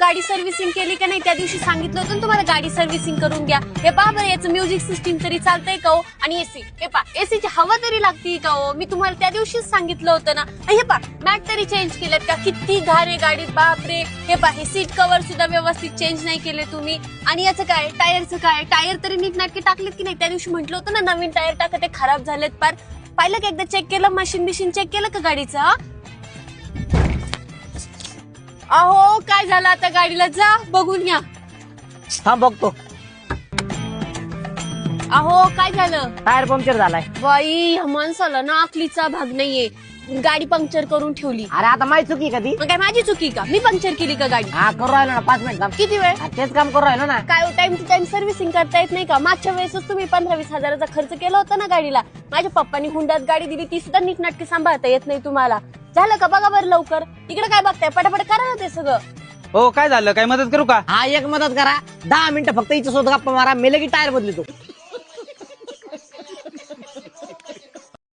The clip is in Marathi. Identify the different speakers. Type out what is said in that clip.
Speaker 1: गाडी सर्व्हिसिंग केली का नाही? त्या दिवशी सांगितलं होतं ना तुम्हाला गाडी सर्व्हिसिंग करून घ्या. हे पहा बरं, याचं म्युझिक सिस्टीम तरी चालतंय का हो? आणि एसी, हे पहा एसीची हवा तरी लागते का हो? मी तुम्हाला त्या दिवशीच सांगितलं होतं ना. हे पहा मॅट तरी चेंज केलेत का? किती घाण आहे गाडीत, बापरे. हे पहा हे सीट कव्हर सुद्धा व्यवस्थित चेंज नाही केले तुम्ही. आणि याचं काय, टायरचं काय? टायर तरी नीट नाटके टाकलेत की नाही? त्या दिवशी म्हटलं होतं ना नवीन टायर टाका, ते खराब झालेत पार. पाहिलं का एकदा चेक केलं? मशीन बिशीन चेक केलं का गाडीचं? अहो काय झालं आता गाडीला? जा बघून या.
Speaker 2: हा बघतो.
Speaker 1: अहो काय झालं?
Speaker 2: टायर पंक्चर झालाय.
Speaker 1: बाई ह्या माणसाला ना अकलीचा भाग नाहीये. गाडी पंक्चर करून ठेवली.
Speaker 2: अरे आता माझी चुकी कधी?
Speaker 1: मग काय माझी चुकी का? मी पंक्चर केली का गाडी?
Speaker 2: हा करू राहिलो ना 5 मिनिट काम.
Speaker 1: किती वेळ?
Speaker 2: तेच काम करू राहिलो ना.
Speaker 1: काय टाइम टू टाइम सर्व्हिसिंग करता येत नाही का? मागच्या वेळेसच तुम्ही 15-20 हजाराचा खर्च केला होता ना गाडीला. माझ्या पप्पांनी हुंडात गाडी दिली, ती सुद्धा नीटनाटकी सांभाळता येत नाही तुम्हाला. झालं का? बघा बरं लवकर. इकडे काय बघताय? पटापट करा ना ते सगळं.
Speaker 3: हो काय झालं? काय मदत करू का?
Speaker 2: हा एक मदत करा, 10 मिनिटं फक्त हिच्या सोबत गप्पा मारा, मी लगेच टायर बदलतो.